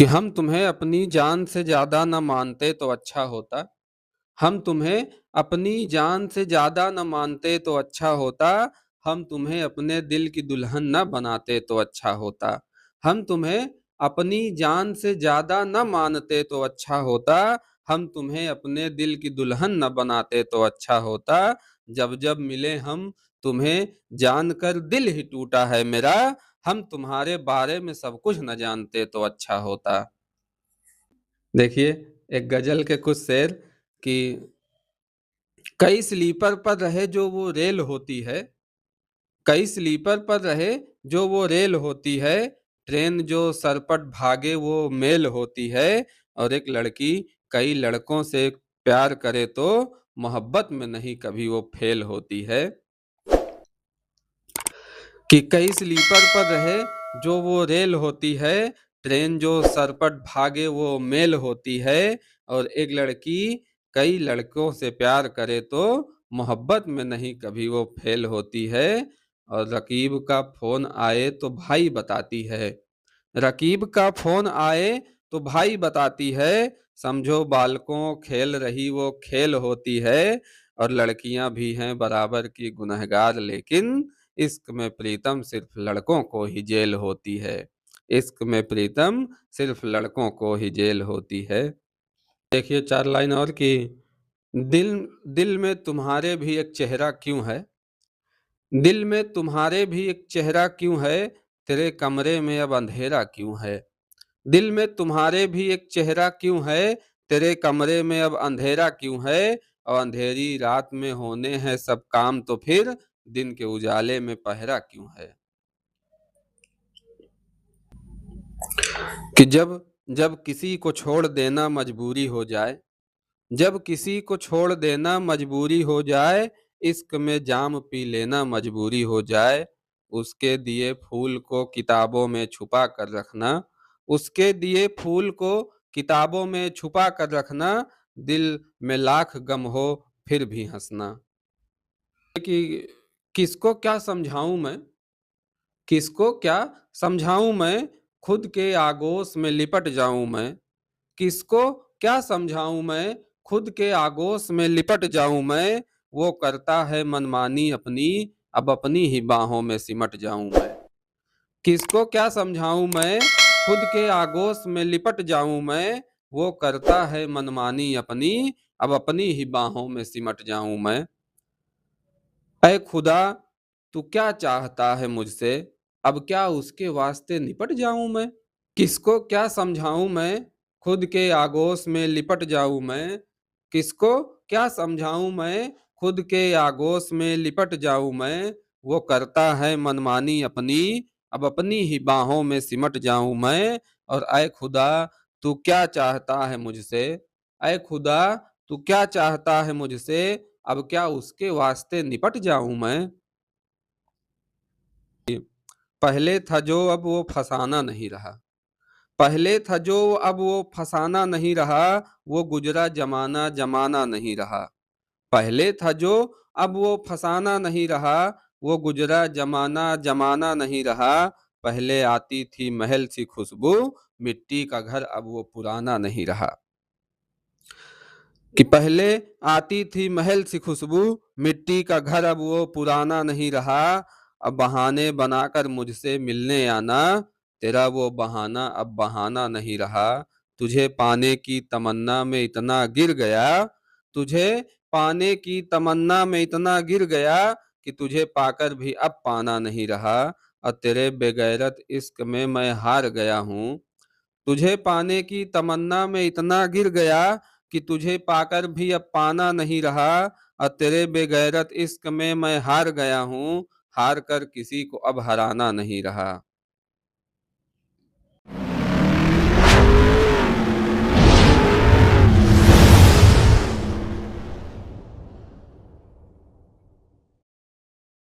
कि हम तुम्हें अपनी जान से ज़्यादा न मानते तो अच्छा होता। हम तुम्हें अपनी जान से ज़्यादा न मानते तो अच्छा होता। हम तुम्हें अपने दिल की दुल्हन न बनाते तो अच्छा होता। हम तुम्हें अपनी जान से ज़्यादा न मानते तो अच्छा होता। हम तुम्हें अपने दिल की दुल्हन न बनाते तो अच्छा होता। जब जब मिले हम तुम्हें जानकर दिल ही टूटा है मेरा। हम तुम्हारे बारे में सब कुछ न जानते तो अच्छा होता। देखिए, एक गजल के कुछ शेर कि कई स्लीपर पर रहे जो वो रेल होती है। कई स्लीपर पर रहे जो वो रेल होती है। ट्रेन जो सरपट भागे वो मेल होती है। और एक लड़की कई लड़कों से प्यार करे तो मोहब्बत में नहीं कभी वो फेल होती है। कि कई स्लीपर पर रहे जो वो रेल होती है। ट्रेन जो सरपट भागे वो मेल होती है। और एक लड़की कई लड़कों से प्यार करे तो मोहब्बत में नहीं कभी वो फेल होती है। और रकीब का फोन आए तो भाई बताती है। रकीब का फोन आए तो भाई बताती है। समझो बालकों खेल रही वो खेल होती है। और लड़कियां भी हैं बराबर की गुनहगार, लेकिन इश्क में प्रीतम सिर्फ लड़कों को ही जेल होती है। इश्क में प्रीतम सिर्फ लड़कों को ही जेल होती है। देखिए चार लाइन और की दिल दिल में तुम्हारे भी एक चेहरा क्यों है। दिल में तुम्हारे भी एक चेहरा क्यों है। तेरे कमरे में अब अंधेरा क्यों है। दिल में तुम्हारे भी एक चेहरा क्यों है। तेरे कमरे में अब अंधेरा क्यों है। और अंधेरी रात में होने हैं सब काम तो फिर दिन के उजाले में पहरा क्यों है। कि जब जब किसी को छोड़ देना मजबूरी हो जाए। जब किसी को छोड़ देना मजबूरी हो जाए। इश्क में जाम पी लेना मजबूरी हो जाए। उसके दिए फूल को किताबों में छुपा कर रखना। उसके दिए फूल को किताबों में छुपा कर रखना। दिल में लाख गम हो फिर भी हंसना। कि किसको क्या समझाऊं मैं। किसको क्या समझाऊं मैं। खुद के आगोश में लिपट जाऊं मैं। किसको क्या समझाऊं मैं। खुद के आगोश में लिपट जाऊं मैं। वो करता है मनमानी अपनी, अब अपनी ही बाहों में सिमट जाऊं मैं। किसको क्या समझाऊं मैं। खुद के आगोश में लिपट जाऊं मैं। वो करता है मनमानी अपनी, अब अपनी ही बाहों में सिमट जाऊं मैं। ऐ खुदा तू क्या चाहता है मुझसे, अब क्या उसके वास्ते निपट जाऊं मैं। किसको क्या समझाऊं मैं। खुद के आगोश में लिपट जाऊं मैं। किसको क्या समझाऊं मैं। खुद के आगोश में लिपट जाऊं मैं। वो करता है मनमानी अपनी, अब अपनी ही बाहों में सिमट जाऊं मैं। और ऐ खुदा तू क्या चाहता है मुझसे। ऐ खुदा तू क्या चाहता है मुझसे, अब क्या उसके वास्ते निपट जाऊं मैं। पहले था जो अब वो फसाना नहीं रहा। पहले था जो अब वो फसाना नहीं रहा। वो गुजरा जमाना जमाना नहीं रहा। पहले था जो अब वो फसाना नहीं रहा। वो गुजरा जमाना जमाना नहीं रहा। पहले आती थी महल सी खुशबू, मिट्टी का घर अब वो पुराना नहीं रहा। कि पहले आती थी महल सी खुशबू, मिट्टी का घर अब वो पुराना नहीं रहा। अब बहाने बनाकर मुझसे मिलने आना, तेरा वो बहाना अब बहाना नहीं रहा। तुझे पाने की तमन्ना में इतना गिर गया। तुझे पाने की तमन्ना में इतना गिर गया कि तुझे पाकर भी अब पाना नहीं रहा। और तेरे बेगैरत इश्क में मैं हार गया हूँ। तुझे पाने की तमन्ना में इतना गिर गया कि तुझे पाकर भी अब पाना नहीं रहा। और तेरे बेगैरत इश्क में मैं हार गया हूँ। हार कर किसी को अब हराना नहीं रहा।